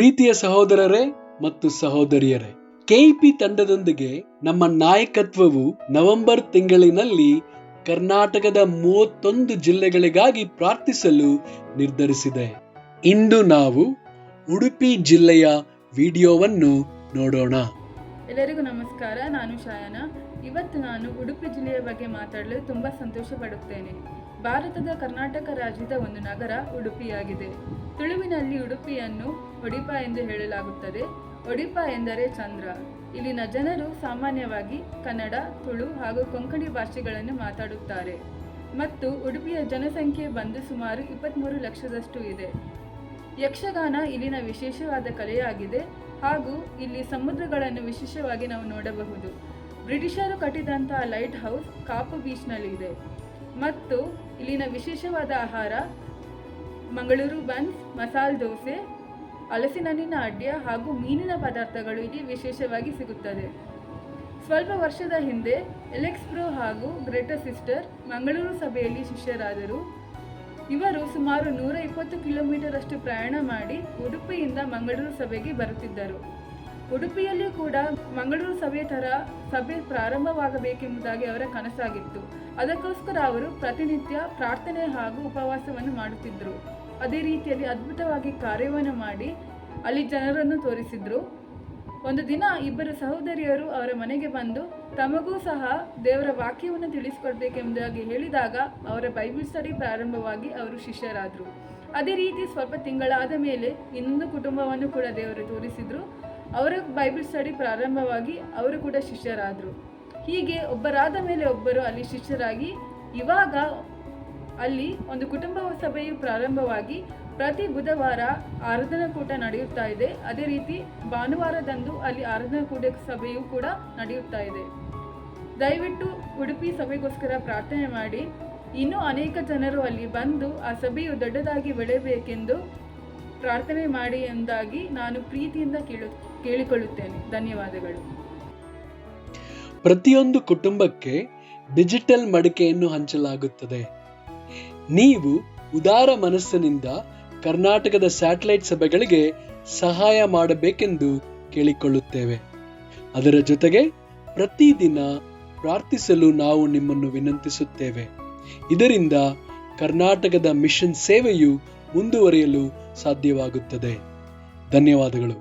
ಪ್ರೀತಿಯ ಸಹೋದರರೇ ಮತ್ತು ಸಹೋದರಿಯರೇ, ಕೆಇಪಿ ತಂಡದೊಂದಿಗೆ ನಮ್ಮ ನಾಯಕತ್ವವು ನವೆಂಬರ್ ತಿಂಗಳಿನಲ್ಲಿ ಕರ್ನಾಟಕದ 31 ಜಿಲ್ಲೆಗಳಿಗಾಗಿ ಪ್ರಾರ್ಥಿಸಲು ನಿರ್ಧರಿಸಿದೆ. ಇಂದು ನಾವು ಉಡುಪಿ ಜಿಲ್ಲೆಯ ವಿಡಿಯೋವನ್ನು ನೋಡೋಣ. ಎಲ್ಲರಿಗೂ ನಮಸ್ಕಾರ. ನಾನು ಶಾಯನ. ಇವತ್ತು ನಾನು ಉಡುಪಿ ಜಿಲ್ಲೆಯ ಬಗ್ಗೆ ಮಾತಾಡಲು ತುಂಬ ಸಂತೋಷ ಪಡುತ್ತೇನೆ. ಭಾರತದ ಕರ್ನಾಟಕ ರಾಜ್ಯದ ಒಂದು ನಗರ ಉಡುಪಿಯಾಗಿದೆ. ತುಳುವಿನಲ್ಲಿ ಉಡುಪಿಯನ್ನು ಒಡಿಪ ಎಂದು ಹೇಳಲಾಗುತ್ತದೆ. ಒಡಿಪ ಎಂದರೆ ಚಂದ್ರ. ಇಲ್ಲಿನ ಜನರು ಸಾಮಾನ್ಯವಾಗಿ ಕನ್ನಡ, ತುಳು ಹಾಗೂ ಕೊಂಕಣಿ ಭಾಷೆಗಳನ್ನು ಮಾತಾಡುತ್ತಾರೆ ಮತ್ತು ಉಡುಪಿಯ ಜನಸಂಖ್ಯೆ ಬಂದು ಸುಮಾರು 23 ಲಕ್ಷದಷ್ಟು ಇದೆ. ಯಕ್ಷಗಾನ ಇಲ್ಲಿನ ವಿಶೇಷವಾದ ಕಲೆಯಾಗಿದೆ ಹಾಗೂ ಇಲ್ಲಿ ಸಮುದ್ರಗಳನ್ನು ವಿಶೇಷವಾಗಿ ನಾವು ನೋಡಬಹುದು. ಬ್ರಿಟಿಷರು ಕಟ್ಟಿದಂತಹ ಲೈಟ್ ಹೌಸ್ ಕಾಪು ಬೀಚ್ನಲ್ಲಿದೆ ಮತ್ತು ಇಲ್ಲಿನ ವಿಶೇಷವಾದ ಆಹಾರ ಮಂಗಳೂರು ಬನ್ಸ್, ಮಸಾಲೆ ದೋಸೆ, ಹಲಸಿನಹಣ್ಣಿನ ಅಡ್ಯ ಹಾಗೂ ಮೀನಿನ ಪದಾರ್ಥಗಳು ಇಲ್ಲಿ ವಿಶೇಷವಾಗಿ ಸಿಗುತ್ತದೆ. ಸ್ವಲ್ಪ ವರ್ಷದ ಹಿಂದೆ ಎಲೆಕ್ಸ್ ಬ್ರೋ ಹಾಗೂ ಗ್ರೇಟರ್ ಸಿಸ್ಟರ್ ಮಂಗಳೂರು ಸಭೆಯಲ್ಲಿ ಶಿಷ್ಯರಾದರು. ಇವರು ಸುಮಾರು 120 ಕಿಲೋಮೀಟರ್ ಅಷ್ಟು ಪ್ರಯಾಣ ಮಾಡಿ ಉಡುಪಿಯಿಂದ ಮಂಗಳೂರು ಸಭೆಗೆ ಬರುತ್ತಿದ್ದರು. ಉಡುಪಿಯಲ್ಲಿ ಕೂಡ ಮಂಗಳೂರು ಸಭೆ ಸಭೆ ಪ್ರಾರಂಭವಾಗಬೇಕೆಂಬುದಾಗಿ ಅವರ ಕನಸಾಗಿತ್ತು. ಅದಕ್ಕೋಸ್ಕರ ಅವರು ಪ್ರತಿನಿತ್ಯ ಪ್ರಾರ್ಥನೆ ಹಾಗೂ ಉಪವಾಸವನ್ನು ಮಾಡುತ್ತಿದ್ದರು. ಅದೇ ರೀತಿಯಲ್ಲಿ ಅದ್ಭುತವಾಗಿ ಕಾರ್ಯವನ್ನು ಮಾಡಿ ಅಲ್ಲಿ ಜನರನ್ನು ತೋರಿಸಿದ್ರು. ಒಂದು ದಿನ ಇಬ್ಬರು ಸಹೋದರಿಯರು ಅವರ ಮನೆಗೆ ಬಂದು ತಮಗೂ ಸಹ ದೇವರ ವಾಕ್ಯವನ್ನು ತಿಳಿಸಿಕೊಡ್ಬೇಕೆಂಬುದಾಗಿ ಹೇಳಿದಾಗ ಅವರ ಬೈಬಲ್ ಸ್ಟಡಿ ಪ್ರಾರಂಭವಾಗಿ ಅವರು ಶಿಷ್ಯರಾದರು. ಅದೇ ರೀತಿ ಸ್ವಲ್ಪ ತಿಂಗಳಾದ ಮೇಲೆ ಇನ್ನೊಂದು ಕುಟುಂಬವನ್ನು ಕೂಡ ದೇವರು ತೋರಿಸಿದ್ರು. ಅವರ ಬೈಬಲ್ ಸ್ಟಡಿ ಪ್ರಾರಂಭವಾಗಿ ಅವರು ಕೂಡ ಶಿಷ್ಯರಾದರು. ಹೀಗೆ ಒಬ್ಬರಾದ ಮೇಲೆ ಒಬ್ಬರು ಅಲ್ಲಿ ಶಿಷ್ಯರಾಗಿ ಇವಾಗ ಅಲ್ಲಿ ಒಂದು ಕುಟುಂಬ ಸಭೆಯು ಪ್ರಾರಂಭವಾಗಿ ಪ್ರತಿ ಬುಧವಾರ ಆರಾಧನಾ ಕೂಟ ನಡೆಯುತ್ತಾ ಇದೆ. ಅದೇ ರೀತಿ ಭಾನುವಾರದಂದು ಅಲ್ಲಿ ಆರಾಧನಾ ಕೂಟ ಸಭೆಯು ಕೂಡ ನಡೆಯುತ್ತಾ ಇದೆ. ದಯವಿಟ್ಟು ಉಡುಪಿ ಸಭೆಗೋಸ್ಕರ ಪ್ರಾರ್ಥನೆ ಮಾಡಿ. ಇನ್ನೂ ಅನೇಕ ಜನರು ಅಲ್ಲಿ ಬಂದು ಆ ಸಭೆಯು ದೊಡ್ಡದಾಗಿ ಬೆಳೆಯಬೇಕೆಂದು ಪ್ರಾರ್ಥನೆ ಮಾಡಿ ಎಂದಾಗಿ ನಾನು ಪ್ರೀತಿಯಿಂದ ಕೇಳಿಕೊಳ್ಳುತ್ತೇನೆ. ಧನ್ಯವಾದಗಳು. ಪ್ರತಿಯೊಂದು ಕುಟುಂಬಕ್ಕೆ ಡಿಜಿಟಲ್ ಮಡಿಕೆಯನ್ನು ಹಂಚಲಾಗುತ್ತದೆ. ನೀವು ಉದಾರ ಮನಸ್ಸಿನಿಂದ ಕರ್ನಾಟಕದ ಸ್ಯಾಟಲೈಟ್ ಸಭೆಗಳಿಗೆ ಸಹಾಯ ಮಾಡಬೇಕೆಂದು ಕೇಳಿಕೊಳ್ಳುತ್ತೇವೆ. ಅದರ ಜೊತೆಗೆ ಪ್ರತಿದಿನ ಪ್ರಾರ್ಥಿಸಲು ನಾವು ನಿಮ್ಮನ್ನು ವಿನಂತಿಸುತ್ತೇವೆ. ಇದರಿಂದ ಕರ್ನಾಟಕದ ಮಿಷನ್ ಸೇವೆಯು ಮುಂದುವರಿಯಲು ಸಾಧ್ಯವಾಗುತ್ತದೆ. ಧನ್ಯವಾದಗಳು.